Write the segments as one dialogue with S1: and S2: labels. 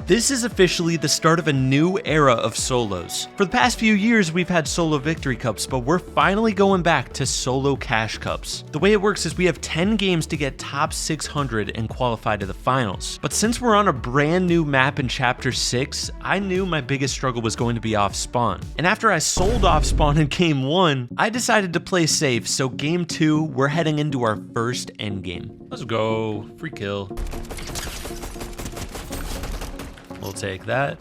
S1: This is officially the start of a new era of solos. For the past few years, we've had solo victory cups, but we're finally going back to solo cash cups. The way it works is we have 10 games to get top 600 and qualify to the finals. But since we're on a brand new map in chapter 6, I knew my biggest struggle was going to be off spawn. And after I sold off spawn in game 1, I decided to play safe, so game 2, we're heading into our first end game. Let's go, free kill. We'll take that.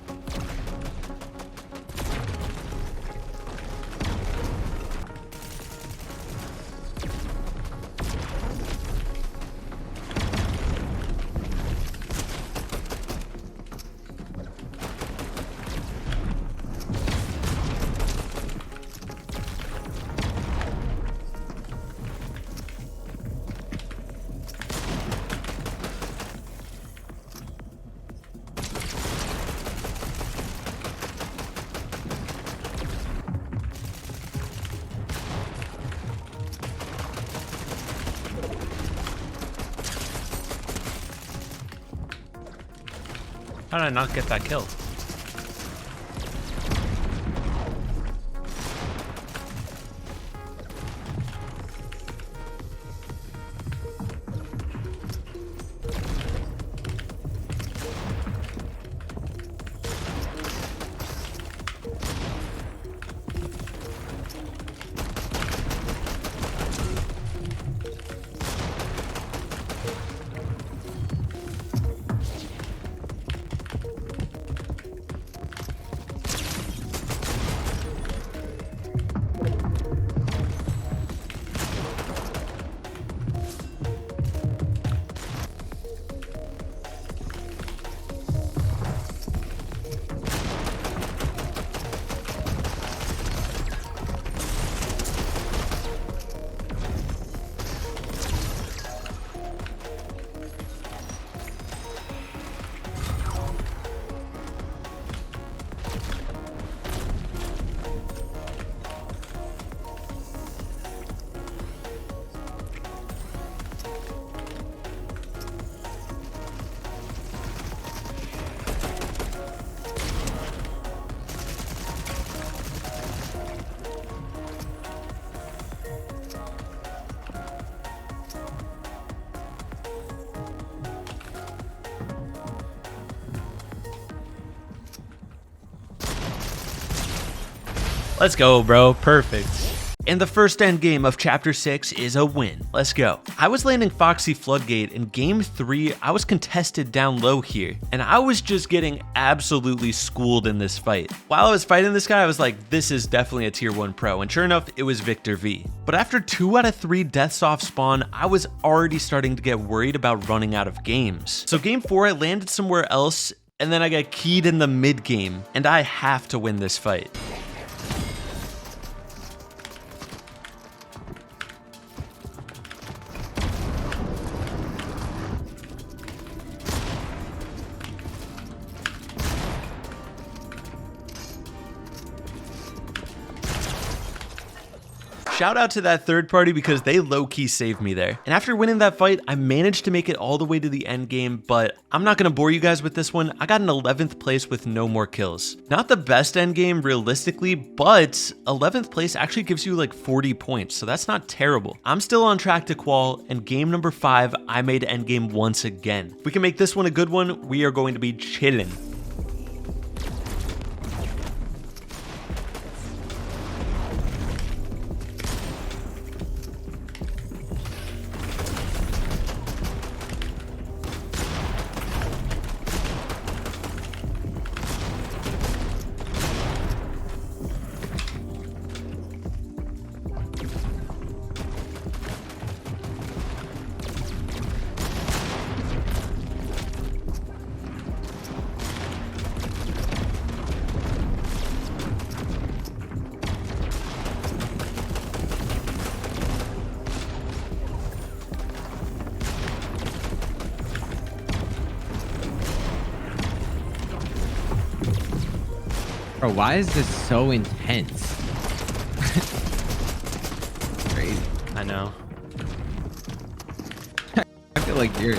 S1: How did I not get that kill? Let's go, bro. Perfect. And the first end game of chapter 6 is a win. Let's go. I was landing Foxy Floodgate in game 3. I was contested down low here, and I was just getting absolutely schooled in this fight. While I was fighting this guy, I was like, this is definitely a tier 1 pro, and sure enough, it was Victor V. But after 2 out of 3 deaths off spawn, I was already starting to get worried about running out of games. So game 4, I landed somewhere else, and then I got keyed in the mid game, and I have to win this fight. Shout out to that third party because they low-key saved me there. And after winning that fight, I managed to make it all the way to the end game, but I'm not gonna bore you guys with this one. I got an 11th place with no more kills. Not the best end game realistically, but 11th place actually gives you like 40 points, so that's not terrible. I'm still on track to qual, and game number 5, I made end game once again. If we can make this one a good one, we are going to be chillin'.
S2: Bro, why is this so intense? Crazy.
S1: I know.
S2: I feel like you're...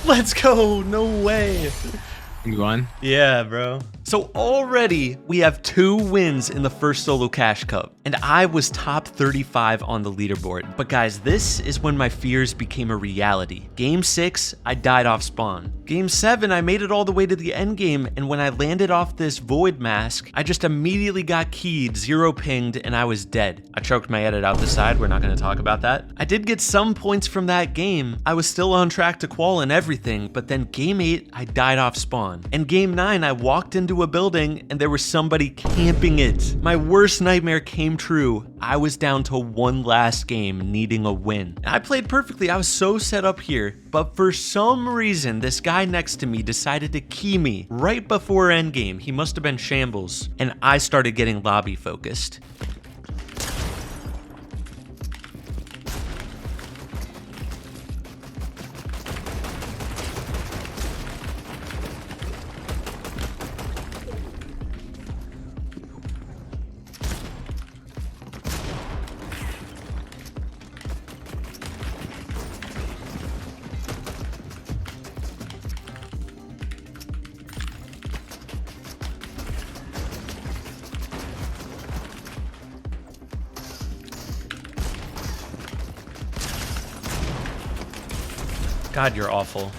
S1: Let's go. No way.
S2: You won?
S1: Yeah, bro. So already we have 2 wins in the first solo cash cup, and I was top 35 on the leaderboard. But guys, this is when my fears became a reality. Game 6, I died off spawn. Game 7, I made it all the way to the end game, and when I landed off this void mask, I just immediately got keyed, 0 pinged, and I was dead. I choked my edit out the side, we're not gonna talk about that. I did get some points from that game. I was still on track to qual and everything, but then game 8, I died off spawn. And game 9, I walked into a building and there was somebody camping it. My worst nightmare came true. I was down to 1 last game, needing a win. I played perfectly, I was so set up here, but for some reason, this guy next to me decided to key me right before endgame. He must have been shambles, and I started getting lobby focused. God, you're awful.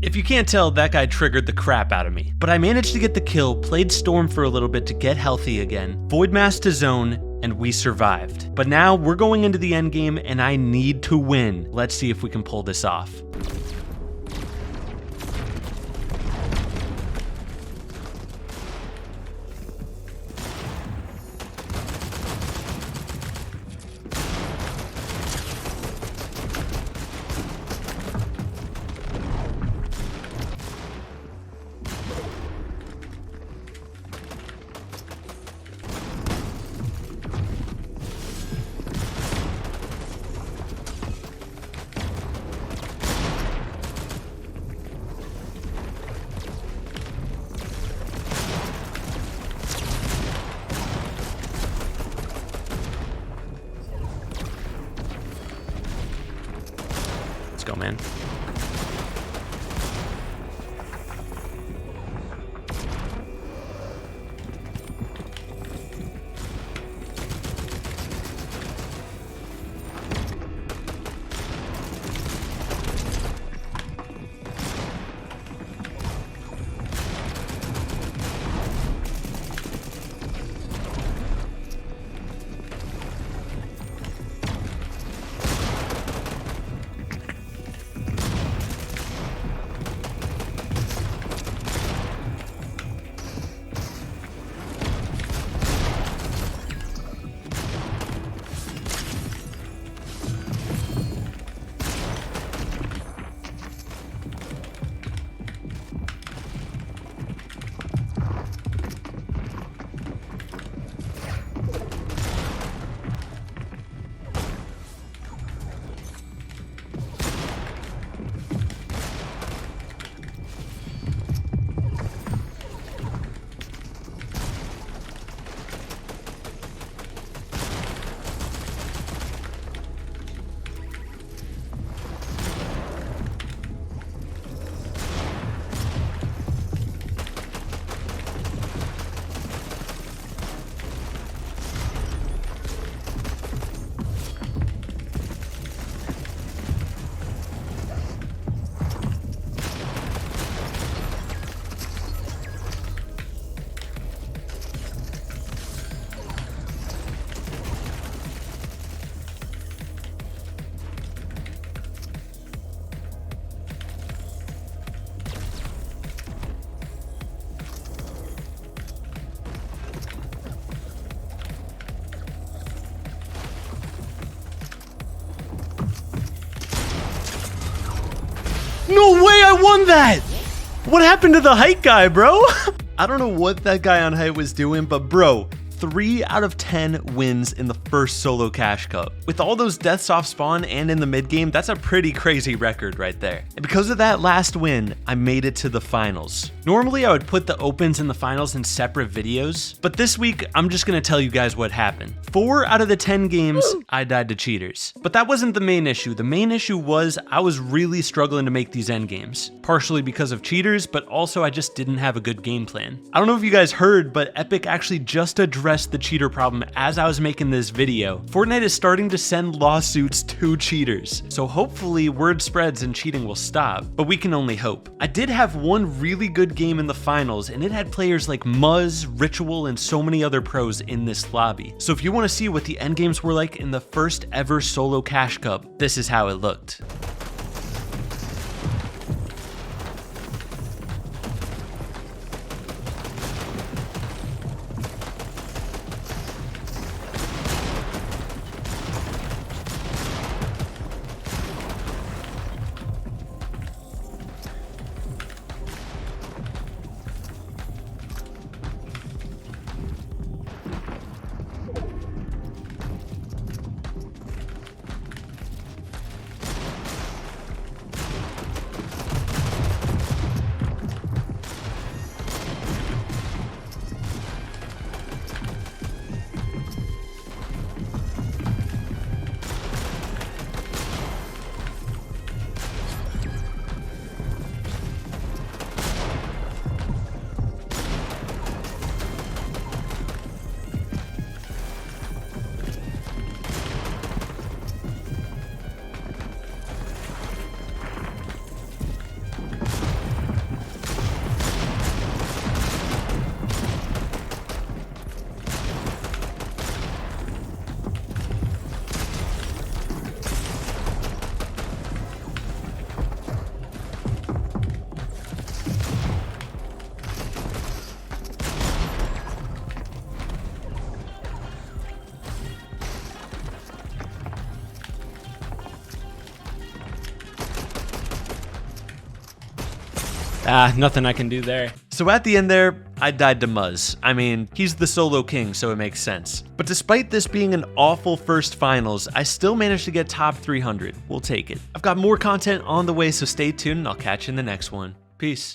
S1: If you can't tell, that guy triggered the crap out of me. But I managed to get the kill, played Storm for a little bit to get healthy again, void mass to zone, and we survived. But now we're going into the end game and I need to win. Let's see if we can pull this off. Let's go, man. No way I won that! What happened to the height guy, bro? I don't know what that guy on height was doing, but bro, 3 out of 10 wins in the first solo cash cup. With all those deaths off spawn and in the mid game, that's a pretty crazy record right there. And because of that last win, I made it to the finals. Normally I would put the opens and the finals in separate videos, but this week I'm just gonna tell you guys what happened. 4 out of the 10 games, I died to cheaters. But that wasn't the main issue. The main issue was I was really struggling to make these end games. Partially because of cheaters, but also I just didn't have a good game plan. I don't know if you guys heard, but Epic actually just addressed the cheater problem as I was making this video. Fortnite is starting to send lawsuits to cheaters, so hopefully word spreads and cheating will stop, but we can only hope. I did have one really good game in the finals, and it had players like Muzz, Ritual, and so many other pros in this lobby. So if you want to see what the end games were like in the first ever solo cash cup, this is how it looked.
S2: Nothing I can do there.
S1: So at the end there, I died to Muzz. I mean, he's the solo king, so it makes sense. But despite this being an awful first finals, I still managed to get top 300. We'll take it. I've got more content on the way, so stay tuned and I'll catch you in the next one. Peace.